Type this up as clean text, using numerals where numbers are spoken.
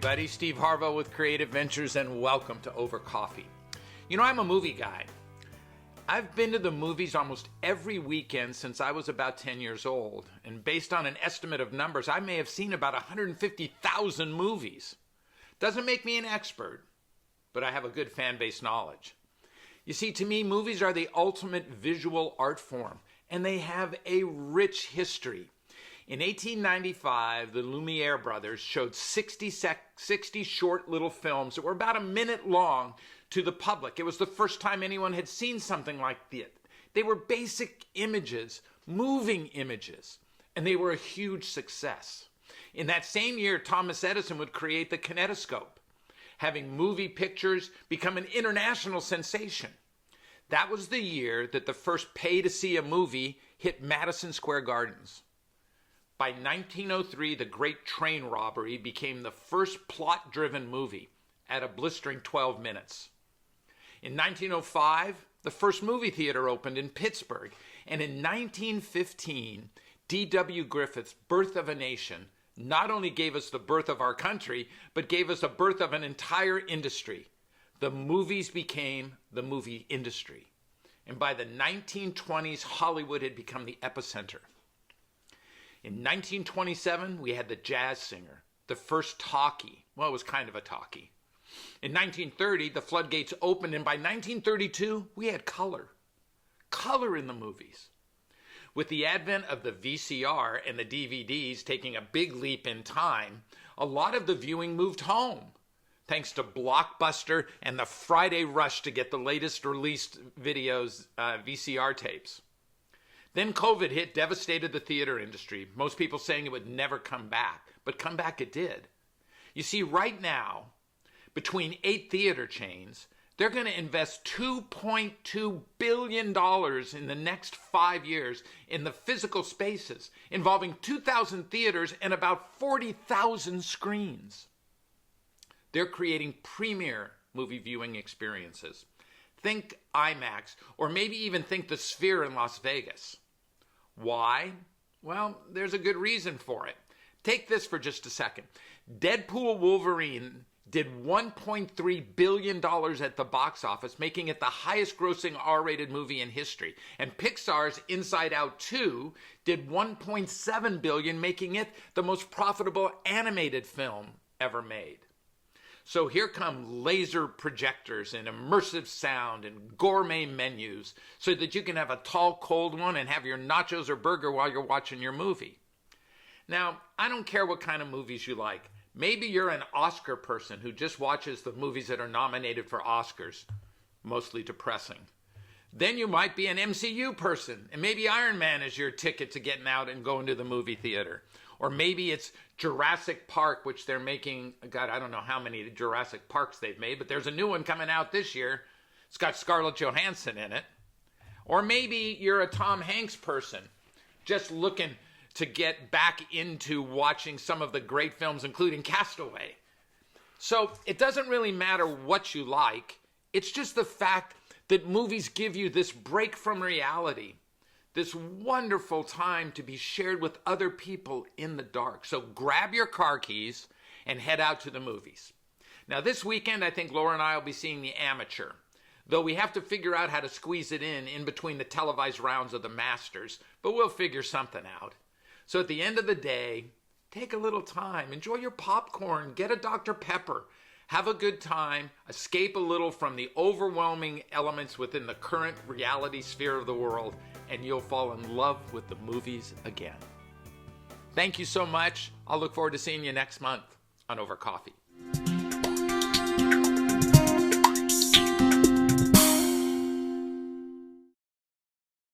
everybody. Steve Harvell with Creative Ventures, and welcome to Over Coffee. You know, I'm a movie guy. I've been to the movies almost every weekend since I was about 10 years old, and based on an estimate of numbers, I may have seen about 150,000 movies. Doesn't make me an expert, but I have a good fan-based knowledge. You see, to me, movies are the ultimate visual art form, and they have a rich history. In 1895, the Lumiere brothers showed 60 short little films that were about a minute long to the public. It was the first time anyone had seen something like that. They were basic images, moving images, and they were a huge success. In that same year, Thomas Edison would create the kinetoscope, having movie pictures become an international sensation. That was the year that the first pay-to-see a movie hit Madison Square Gardens. By 1903, The Great Train Robbery became the first plot-driven movie at a blistering 12 minutes. In 1905, the first movie theater opened in Pittsburgh. And in 1915, D.W. Griffith's Birth of a Nation not only gave us the birth of our country, but gave us a birth of an entire industry. The movies became the movie industry. And by the 1920s, Hollywood had become the epicenter. In 1927, we had The Jazz Singer, the first talkie. Well, it was kind of a talkie. In 1930, the floodgates opened, and by 1932, we had color. Color in the movies. With the advent of the VCR and the DVDs taking a big leap in time, a lot of the viewing moved home, thanks to Blockbuster and the Friday rush to get the latest released videos, VCR tapes. Then COVID hit, devastated the theater industry. Most people saying it would never come back, but come back it did. You see, right now, between 8 theater chains, they're going to invest $2.2 billion in the next 5 years in the physical spaces, involving 2,000 theaters and about 40,000 screens. They're creating premier movie viewing experiences. Think IMAX, or maybe even think the Sphere in Las Vegas. Why? Well, there's a good reason for it. Take this for just a second. Deadpool Wolverine did $1.3 billion at the box office, making it the highest grossing R-rated movie in history. And Pixar's Inside Out 2 did $1.7 billion, making it the most profitable animated film ever made. So here come laser projectors and immersive sound and gourmet menus so that you can have a tall, cold one and have your nachos or burger while you're watching your movie. Now, I don't care what kind of movies you like. Maybe you're an Oscar person who just watches the movies that are nominated for Oscars, mostly depressing. Then you might be an MCU person, and maybe Iron Man is your ticket to getting out and going to the movie theater. Or maybe it's Jurassic Park, which they're making, God, I don't know how many Jurassic Parks they've made, but there's a new one coming out this year. It's got Scarlett Johansson in it. Or maybe you're a Tom Hanks person, just looking to get back into watching some of the great films, including Castaway. So it doesn't really matter what you like. It's just the fact that movies give you this break from reality, this wonderful time to be shared with other people in the dark. So grab your car keys and head out to the movies. Now this weekend, I think Laura and I will be seeing The Amateur, though we have to figure out how to squeeze it in between the televised rounds of the Masters, but we'll figure something out. So at the end of the day, take a little time, enjoy your popcorn, get a Dr. Pepper, have a good time, escape a little from the overwhelming elements within the current reality sphere of the world, and you'll fall in love with the movies again. Thank you so much. I'll look forward to seeing you next month on Over Coffee.